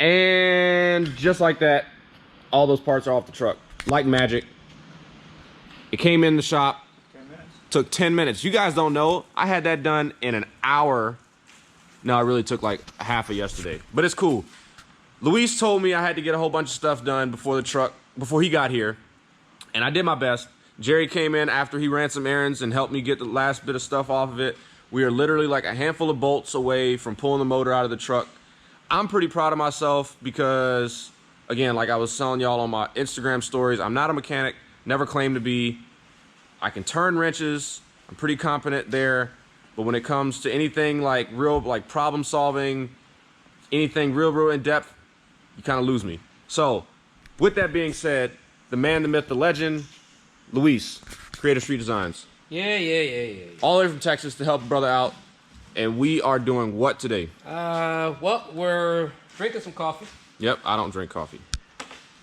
And just like that, all those parts are off the truck. Like magic. It came in the shop. 10 minutes. Took 10 minutes. You guys don't know, I had that done in an hour. No, it really took like half of yesterday. But it's cool. Luis told me I had to get a whole bunch of stuff done before he got here. And I did my best. Jerry came in after he ran some errands and helped me get the last bit of stuff off of it. We are literally like a handful of bolts away from pulling the motor out of the truck. I'm pretty proud of myself because, again, like I was telling y'all on my Instagram stories, I'm not a mechanic, never claimed to be. I can turn wrenches, I'm pretty competent there, but when it comes to anything like real, like problem solving, anything real in depth, you kind of lose me. So, with that being said, the man, the myth, the legend, Luis, Creative Street Designs. Yeah. All the way from Texas to help a brother out. And we are doing what today? Well, we're drinking some coffee. Yep, I don't drink coffee.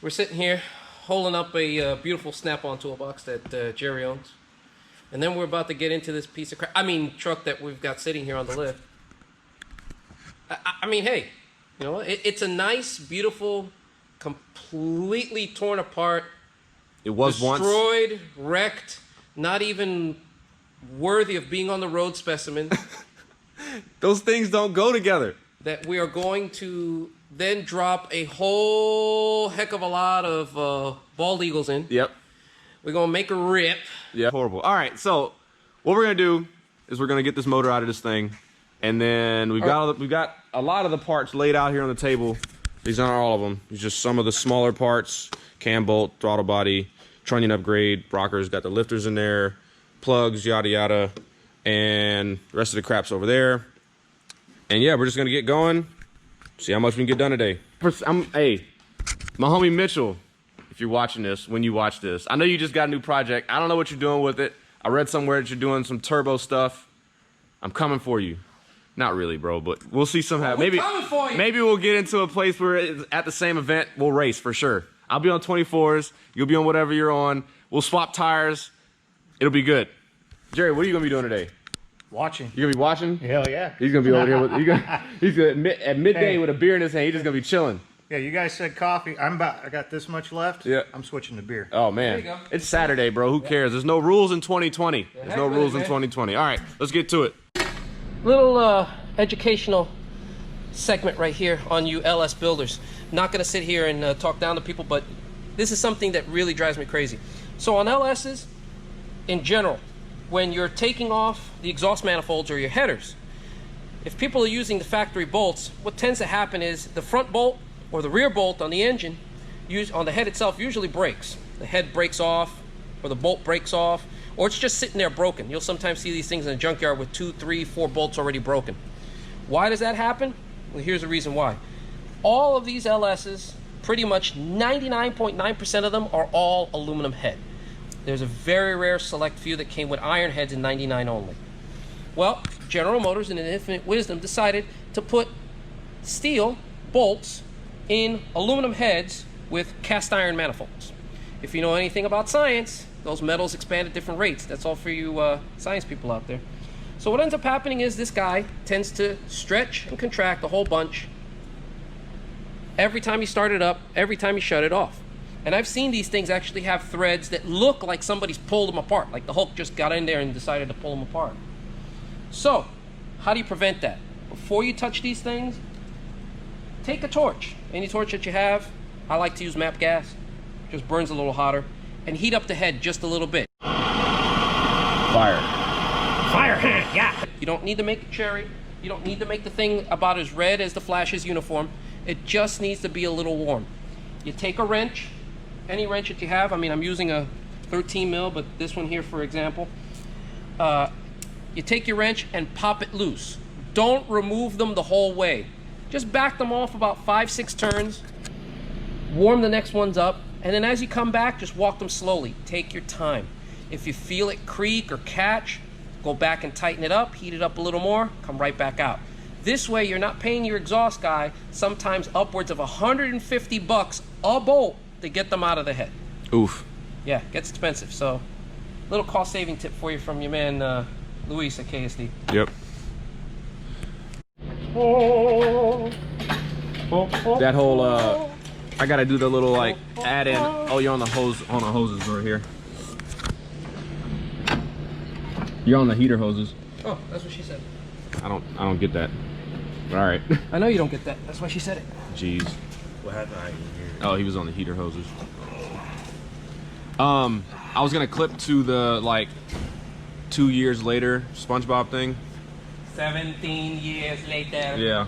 We're sitting here holding up a beautiful Snap-on toolbox that Jerry owns. And then we're about to get into this piece of crap. Truck that we've got sitting here on the lift. I mean, hey, you know, it's a nice, beautiful, completely torn apart. It was destroyed, wrecked, not even worthy of being on the road specimen. Those things don't go together. That we are going to then drop a whole heck of a lot of bald eagles in. Yep. We're going to make a rip. Yeah, horrible. All right, so what we're going to do is we're going to get this motor out of this thing. And then we've got a lot of the parts laid out here on the table. These aren't all of them. These are just some of the smaller parts. Cam bolt, throttle body, trunnion upgrade, rockers, got the lifters in there, plugs, yada yada, and the rest of the crap's over there. And yeah, we're just gonna get going, see how much we can get done today. Hey, my homie Mitchell, if you're watching this, when you watch this, I know you just got a new project. I don't know what you're doing with it. I read somewhere that you're doing some turbo stuff. I'm coming for you. Not really, bro, but we'll see somehow. Maybe we'll get into a place where it's at the same event, we'll race for sure. I'll be on 24s, you'll be on whatever you're on. We'll swap tires. It'll be good. Jerry, what are you gonna be doing today? Watching. You gonna be watching? Hell yeah. He's gonna be over here with he's gonna at midday with a beer in his hand. He's just gonna be chilling. Yeah, you guys said coffee. I got this much left. Yeah. I'm switching to beer. Oh man. There you go. It's Saturday, bro. Who cares? There's no rules in 2020. There's no rules in 2020. All right, let's get to it. Little educational segment right here on you LS builders. Not gonna sit here and talk down to people, but this is something that really drives me crazy. So on LS's, in general, when you're taking off the exhaust manifolds or your headers, if people are using the factory bolts, what tends to happen is the front bolt or the rear bolt on the engine, on the head itself, usually breaks. The head breaks off, or the bolt breaks off, or it's just sitting there broken. You'll sometimes see these things in a junkyard with 2, 3, 4 bolts already broken. Why does that happen? Well, here's the reason why. All of these LS's, pretty much 99.9% of them are all aluminum head. There's a very rare select few that came with iron heads in 99 only. Well, General Motors in an infinite wisdom decided to put steel bolts in aluminum heads with cast iron manifolds. If you know anything about science, those metals expand at different rates. That's all for you science people out there. So what ends up happening is this guy tends to stretch and contract a whole bunch every time you start it up, every time you shut it off. And I've seen these things actually have threads that look like somebody's pulled them apart, like the Hulk just got in there and decided to pull them apart. So, how do you prevent that? Before you touch these things, take a torch, any torch that you have. I like to use MAP gas, just burns a little hotter, and heat up the head just a little bit. Fire. Fire, yeah. You don't need to make it cherry. You don't need to make the thing about as red as the Flash's uniform. It just needs to be a little warm. You take a wrench, any wrench that you have. I'm using a 13 mil, but this one here, for example. You take your wrench and pop it loose. Don't remove them the whole way. Just back them off about 5-6 turns. Warm the next ones up, and then as you come back, just walk them slowly. Take your time. If you feel it creak or catch, go back and tighten it up, heat it up a little more, come right back out. This way, you're not paying your exhaust guy sometimes upwards of $150 a bolt to get them out of the head. Oof. Yeah, it gets expensive. So, little cost-saving tip for you from your man, Luis at KSD. Yep. Oh. that whole I gotta do the little like add in. Oh, you're on the hose, on the hoses right here. You're on the heater hoses. Oh, that's what she said. I don't get that. All right. I know you don't get that. That's why she said it. Jeez. What happened? I didn't hear it. Oh, he was on the heater hoses. I was gonna clip to the like 2 years later SpongeBob thing. 17 years later. Yeah.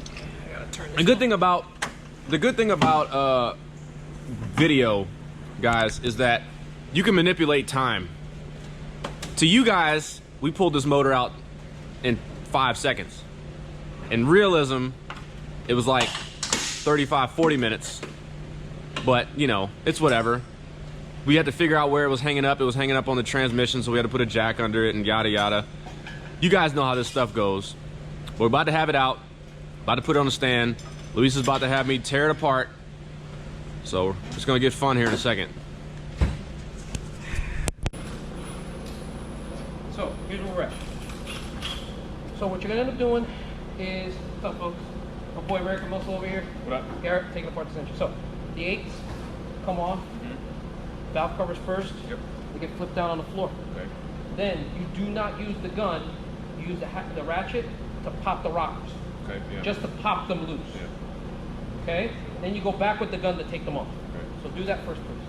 I gotta turn this The good thing about video, guys, is that you can manipulate time. To you guys, we pulled this motor out in 5 seconds. In realism, it was like 35, 40 minutes. But, you know, it's whatever. We had to figure out where it was hanging up. It was hanging up on the transmission, so we had to put a jack under it and yada yada. You guys know how this stuff goes. We're about to have it out. About to put it on the stand. Luis is about to have me tear it apart. So it's gonna get fun here in a second. So here's where we're at. So what you're gonna end up doing is, what's up, folks? My boy American Muscle over here. What up? Garrett, taking apart the sensor. So the 8s come off. Valve covers first. Yep. They get flipped down on the floor. Okay. Then you do not use the gun. You use the ratchet to pop the rockers. Okay, yeah. Just to pop them loose. Yeah. Okay? Then you go back with the gun to take them off. Okay. So do that first, please.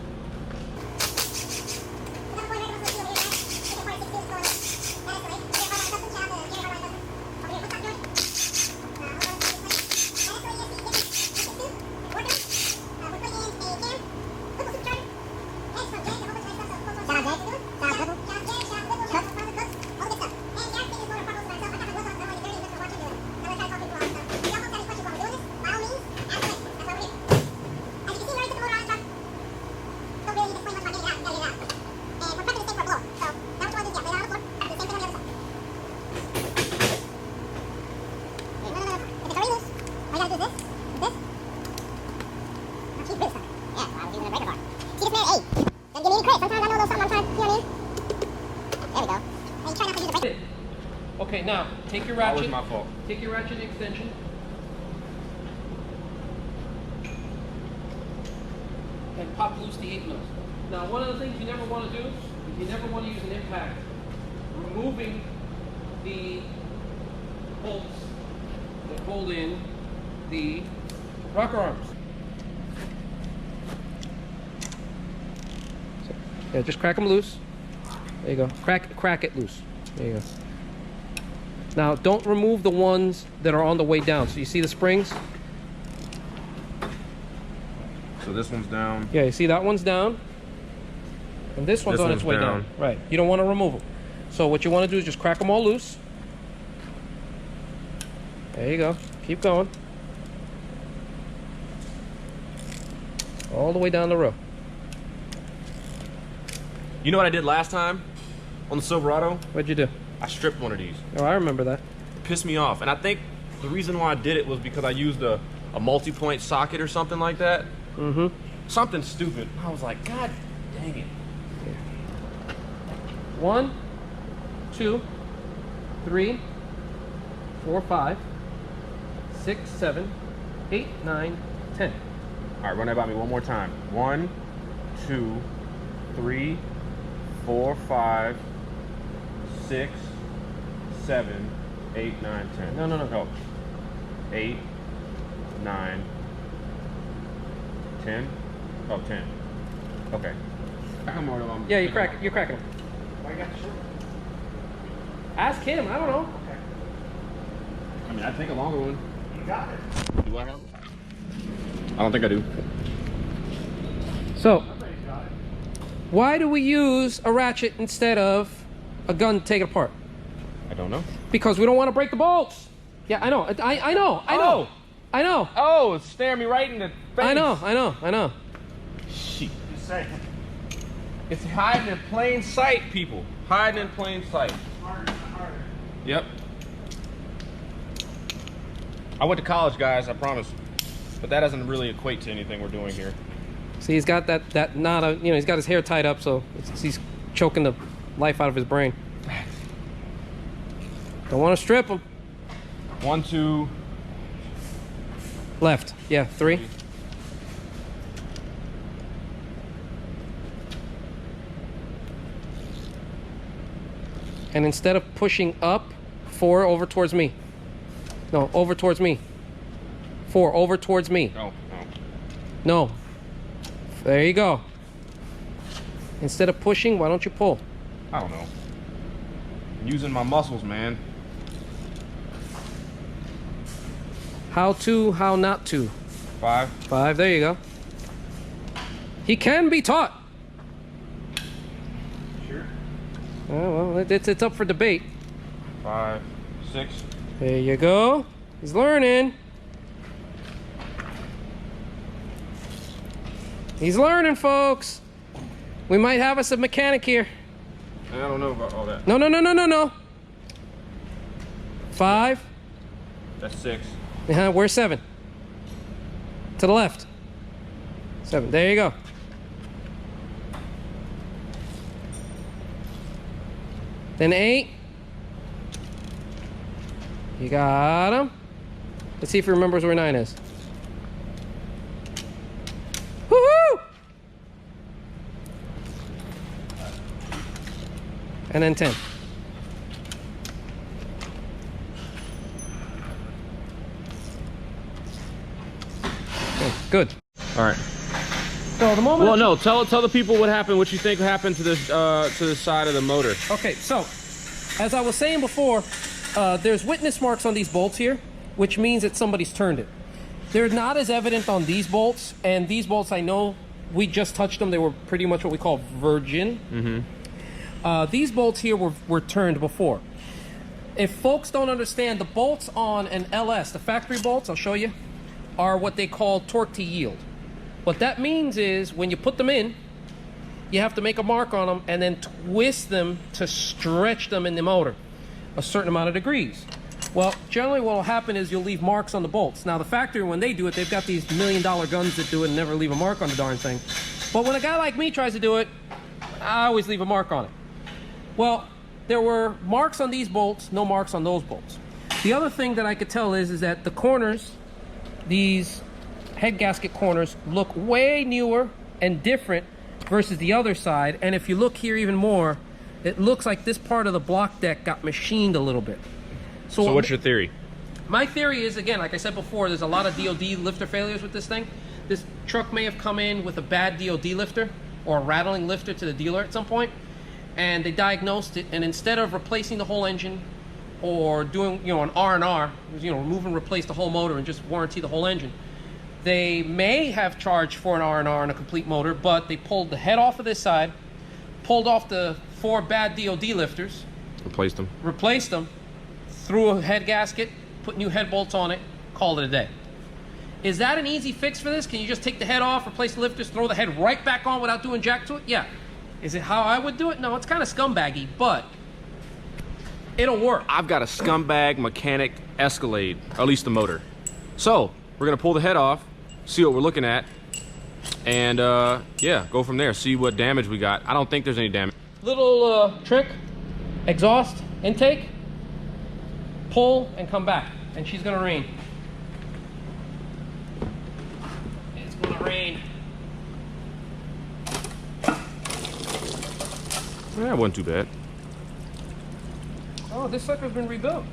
Okay, now take your ratchet. That was my fault. Take your ratchet extension. And pop loose the 8 mils. Now, one of the things you never want to do is you never want to use an impact removing the bolts that hold in the rocker arms. So, yeah, just crack them loose. There you go. Crack it loose. There you go. Now, don't remove the ones that are on the way down. So you see the springs? So this one's down. Yeah, you see that one's down? And this one's on its way down. Right. You don't want to remove them. So what you want to do is just crack them all loose. There you go. Keep going. All the way down the row. You know what I did last time on the Silverado? What'd you do? I stripped one of these. Oh, I remember that. It pissed me off. And I think the reason why I did it was because I used a multi-point socket or something like that. Mm-hmm. Something stupid. I was like, God dang it. 1, 2, 3, 4, 5, 6, 7, 8, 9, 10. All right, run that by me one more time. 1, 2, 3, 4, 5, 6, 7, 8, 9, 10. No. 8, 9, 10. Oh, 10. Okay. Yeah, you're cracking them. Ask him. I don't know. I mean, I'd take a longer one. You got it. Do I have? I don't think I do. So, Somebody's got it. why do we use a ratchet instead of a gun to take it apart? I don't know. Because we don't want to break the bolts. Yeah, I know. I know. Oh. I know. Oh, it's staring me right in the face. I know. Shit. Just saying. It's hiding in plain sight, people. Hiding in plain sight. Harder. Yep. I went to college, guys, I promise. But that doesn't really equate to anything we're doing here. See, he's got that knot, he's got his hair tied up, so he's choking the life out of his brain. Don't want to strip him. 1, 2, Left. Yeah, 3. And instead of pushing up, 4 over towards me. No, over towards me. 4 over towards me. Oh, No. There you go. Instead of pushing, why don't you pull? I don't know. I'm using my muscles, man. How to, how not to. 5. 5, there you go. He can be taught. Sure. Oh, well, it's up for debate. 5, 6. There you go. He's learning. He's learning, folks. We might have us a mechanic here. I don't know about all that. No, no, no, no, no, no. 5. That's 6. Where's 7? To the left. 7. There you go. Then 8. You got him. Let's see if he remembers where 9 is. Woohoo! And then 10. Okay, good. All right. So the moment. Well, no. Tell the people what happened. What you think happened to the side of the motor? Okay, so as I was saying before, there's witness marks on these bolts here, which means that somebody's turned it. They're not as evident on these bolts, and these bolts, I know we just touched them. They were pretty much what we call virgin. Mm-hmm. These bolts here were turned before. If folks don't understand, the bolts on an LS, the factory bolts, I'll show you, are what they call torque to yield. What that means is when you put them in, you have to make a mark on them and then twist them to stretch them in the motor a certain amount of degrees. Well, generally what will happen is you'll leave marks on the bolts. Now the factory, when they do it, they've got these $1 million guns that do it and never leave a mark on the darn thing. But when a guy like me tries to do it, I always leave a mark on it. Well, there were marks on these bolts, no marks on those bolts. The other thing that I could tell is that the corners, these head gasket corners, look way newer and different versus the other side. And if you look here even more, it looks like this part of the block deck got machined a little bit. So what's your theory? My theory is, again, like I said before, there's a lot of DOD lifter failures with this thing. This truck may have come in with a bad DOD lifter or a rattling lifter to the dealer at some point, and they diagnosed it, and instead of replacing the whole engine or doing, an R&R, remove and replace the whole motor and just warranty the whole engine, they may have charged for an R&R and a complete motor, but they pulled the head off of this side, pulled off the 4 bad DOD lifters, replaced them, threw a head gasket, put new head bolts on it, called it a day. Is that an easy fix for this? Can you just take the head off, replace the lifters, throw the head right back on without doing jack to it? Yeah. Is it how I would do it? No, it's kind of scumbaggy, but it'll work. I've got a scumbag mechanic Escalade, or at least the motor. So we're gonna pull the head off, see what we're looking at, and yeah, go from there. See what damage we got. I don't think there's any damage. Little trick: exhaust intake, pull, and come back. And she's gonna rain. It's gonna rain. That wasn't too bad. Oh, this sucker's been rebuilt.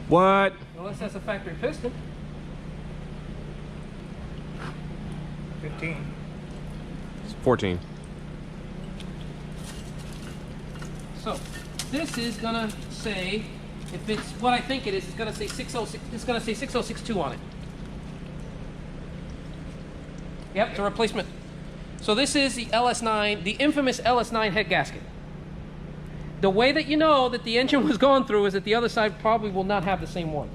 What? Unless that's a factory piston. 15. It's 14. So this is gonna say, if it's what I think it is, it's gonna say 606. It's gonna say 6062 on it. Yep, it's a replacement. So this is the LS9, the infamous LS9 head gasket. The way that you know that the engine was going through is that the other side probably will not have the same one.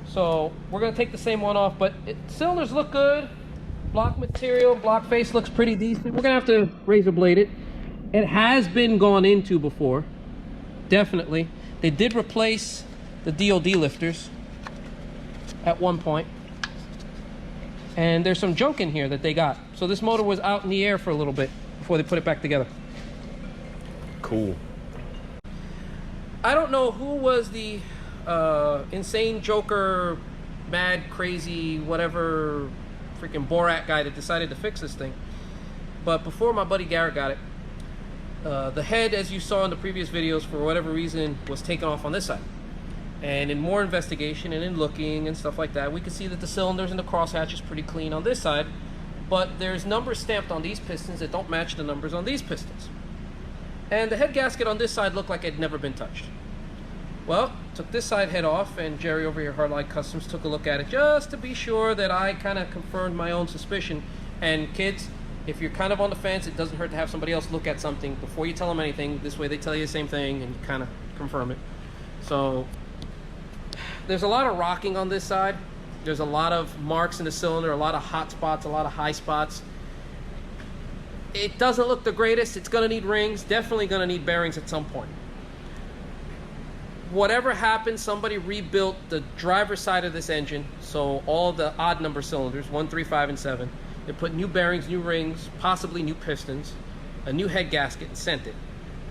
So we're gonna take the same one off, but cylinders look good. Block material, block face looks pretty decent. We're gonna have to razor blade it. It has been gone into before, definitely. They did replace the DOD lifters at one point. And there's some junk in here that they got. So this motor was out in the air for a little bit before they put it back together. Cool. I don't know who was the insane joker, mad, crazy, whatever, freaking Borat guy that decided to fix this thing. But before my buddy Garrett got it, the head, as you saw in the previous videos, for whatever reason, was taken off on this side. And in more investigation and in looking and stuff like that, we can see that the cylinders and the crosshatch is pretty clean on this side, but there's numbers stamped on these pistons that don't match the numbers on these pistons. And the head gasket on this side looked like it had never been touched. Well, took this side head off, and Jerry over here, Hardline Customs, took a look at it just to be sure that I kind of confirmed my own suspicion. And kids, if you're kind of on the fence, it doesn't hurt to have somebody else look at something before you tell them anything. This way they tell you the same thing and you kind of confirm it. So there's a lot of rocking on this side. There's a lot of marks in the cylinder, a lot of hot spots, a lot of high spots. It doesn't look the greatest. It's going to need rings, definitely going to need bearings at some point. Whatever happened, somebody rebuilt the driver's side of this engine, so all the odd number cylinders, 1, 3, 5, and 7. They put new bearings, new rings, possibly new pistons, a new head gasket, and sent it,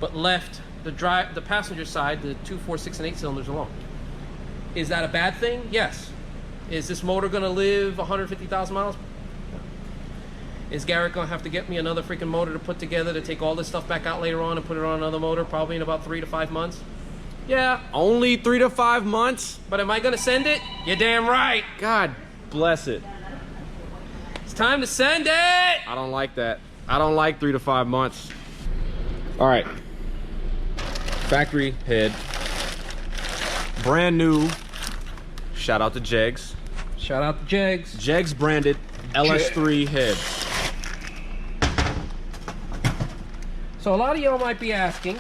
but left the passenger side, the 2, 4, 6, and 8 cylinders alone. Is that a bad thing? Yes. Is this motor going to live 150,000 miles? No. Is Garrett going to have to get me another freaking motor to put together to take all this stuff back out later on and put it on another motor probably in about 3 to 5 months? Yeah. Only 3 to 5 months? But am I going to send it? You're damn right. God bless it. It's time to send it. I don't like that. I don't like 3 to 5 months. All right. Factory head. Brand new. Shout out to Jegs. Shout out to Jegs. Jegs branded LS3 heads. So a lot of y'all might be asking,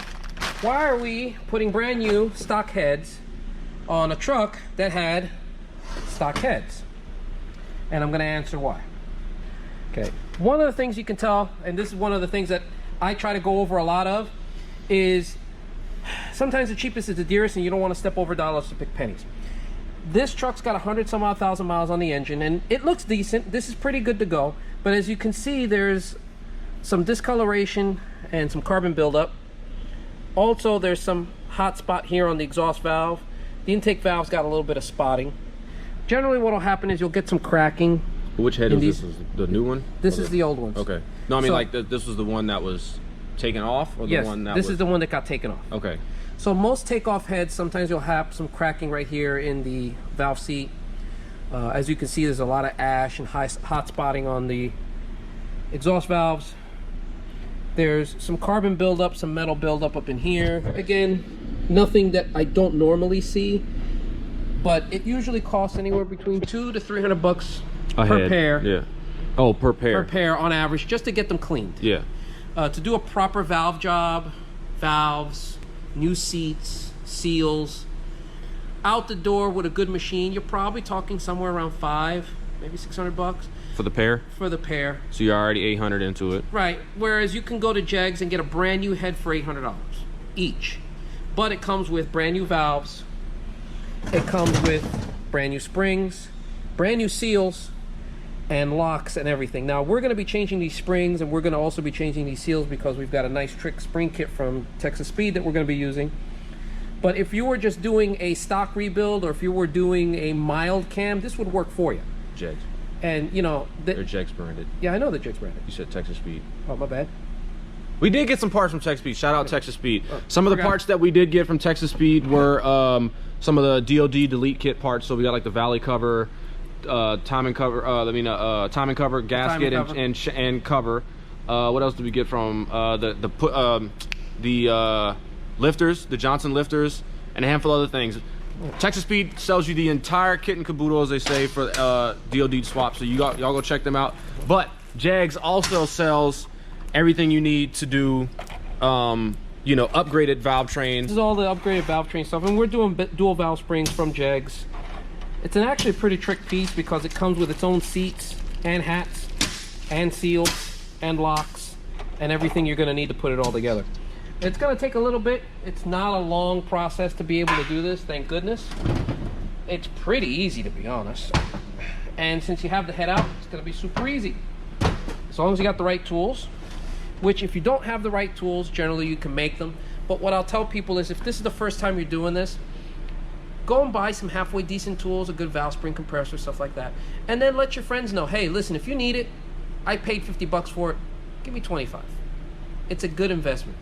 why are we putting brand new stock heads on a truck that had stock heads? And I'm going to answer why. Okay. One of the things you can tell, and this is one of the things that I try to go over a lot of, is sometimes the cheapest is the dearest, and you don't want to step over dollars to pick pennies. This truck's got 100-some-odd thousand miles on the engine, and it looks decent. This is pretty good to go. But as you can see, there's some discoloration and some carbon buildup. Also, there's some hot spot here on the exhaust valve. The intake valve's got a little bit of spotting. Generally, what will happen is you'll get some cracking. Which head is this? The new one? This is the old one. Okay. No, I mean, so, like, this was the one that was taken off? Or the yes, one that this is the one that got taken off. Okay. So most takeoff heads, sometimes you'll have some cracking right here in the valve seat. As you can see, there's a lot of ash and hot spotting on the exhaust valves. There's some carbon buildup, some metal buildup up in here. Again, nothing that I don't normally see, but it usually costs anywhere between $200 to $300 per pair. Yeah. Oh, per pair. Per pair on average, just to get them cleaned. Yeah. To do a proper valve job, valves, new seats, seals, out the door with a good machine, you're probably talking somewhere around $500, maybe $600 for the pair. For the pair. So you're already $800 into it. Right. Whereas you can go to Jegs and get a brand new head for $800 each, but it comes with brand new valves. It comes with brand new springs, brand new seals, and locks and everything. Now we're going to be changing these springs, and we're going to also be changing these seals because we've got a nice trick spring kit from Texas Speed that we're going to be using. But if you were just doing a stock rebuild, or if you were doing a mild cam, this would work for you. Jegs. And you know they're Jegs branded. Yeah, I know they're Jegs branded. You said Texas Speed. Oh, my bad. We did get some parts from Texas Speed. Shout out Texas Speed. Some of the parts that we did get from Texas Speed were some of the DoD delete kit parts. So we got like the valley cover, timing cover, timing cover, gasket, and cover. What else did we get from the lifters, the Johnson lifters, and a handful of other things. Texas Speed sells you the entire kit and caboodle, as they say, for DoD swap. So y'all go check them out. But Jegs also sells everything you need to do, you know, upgraded valve trains. This is all the upgraded valve train stuff, and we're doing dual valve springs from Jegs. It's an actually pretty trick piece because it comes with its own seats and hats and seals and locks and everything you're going to need to put it all together. It's going to take a little bit. It's not a long process to be able to do this, thank goodness. It's pretty easy, to be honest. And since you have the head out, it's going to be super easy. As long as you got the right tools, which if you don't have the right tools, generally you can make them. But what I'll tell people is, if this is the first time you're doing this, go and buy some halfway decent tools, a good valve spring compressor, stuff like that. And then let your friends know, hey, listen, if you need it, I paid 50 bucks for it, give me 25. It's a good investment.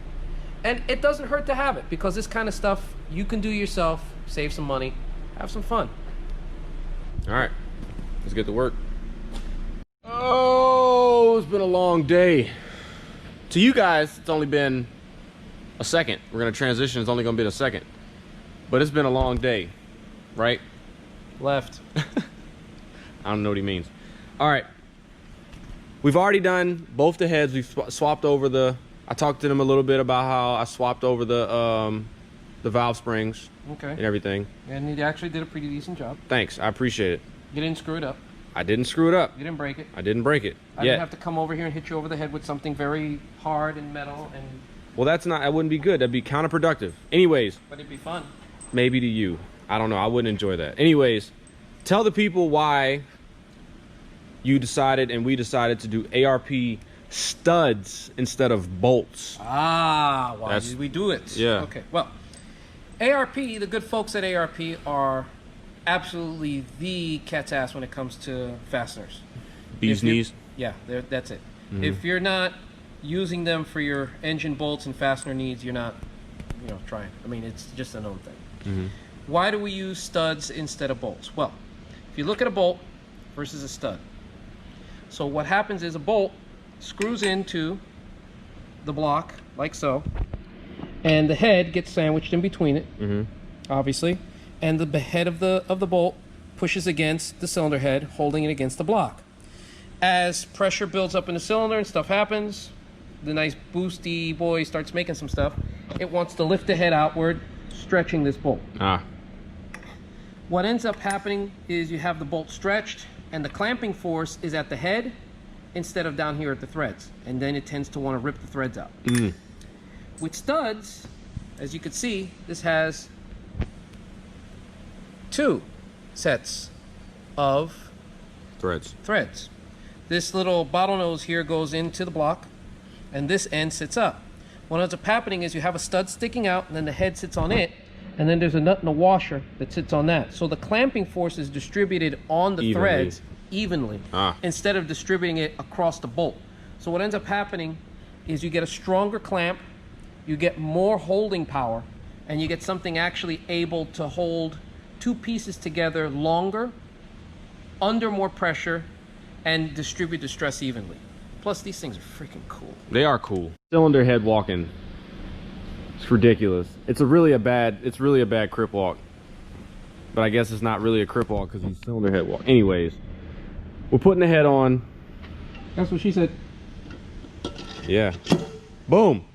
And it doesn't hurt to have it, because this kind of stuff you can do yourself, save some money, have some fun. All right, let's get to work. Oh, it's been a long day. To you guys, it's only been a second. We're gonna transition, it's only gonna be a second. But it's been a long day, right? Left. I don't know what he means. All right, we've already done both the heads. We've swapped over the, I talked to them a little bit about how I swapped over the valve springs and everything. And you actually did a pretty decent job. Thanks, I appreciate it. You didn't screw it up. I didn't screw it up. You didn't break it. I didn't break it. I didn't have to come over here and hit you over the head with something very hard and metal and... Well, that wouldn't be good. That'd be counterproductive. Anyways. But it'd be fun. Maybe to you. I don't know. I wouldn't enjoy that. Anyways, tell the people why you decided and we decided to do ARP studs instead of bolts. Ah, why did we do it? Yeah. Okay, well, ARP, the good folks at ARP are absolutely the cat's ass when it comes to fasteners. Bee's knees? Yeah, that's it. If you're not using them for your engine bolts and fastener needs, you're not, trying. I mean, it's just a known thing. Why do we use studs instead of bolts? Well, if you look at a bolt versus a stud. So what happens is a bolt screws into the block like so, and the head gets sandwiched in between it, obviously, and the head of the bolt pushes against the cylinder head, holding it against the block. As pressure builds up in the cylinder and stuff happens, the nice boosty boy starts making some stuff. It wants to lift the head outward, stretching this bolt. What ends up happening is you have the bolt stretched, and the clamping force is at the head instead of down here at the threads, and then it tends to want to rip the threads out. With studs, as you can see, this has 2 sets of threads. This little bottlenose here goes into the block, and this end sits up. What ends up happening is you have a stud sticking out, and then the head sits on it, and then there's a nut and a washer that sits on that. So the clamping force is distributed on the threads evenly instead of distributing it across the bolt. So what ends up happening is you get a stronger clamp, you get more holding power, and you get something actually able to hold 2 pieces together longer, under more pressure, and distribute the stress evenly. Plus, these things are freaking cool. They are cool. Cylinder head walking. It's ridiculous. It's really a bad crip walk. But I guess it's not really a crip walk because he's cylinder head walk. Anyways, we're putting the head on. That's what she said. Yeah. Boom.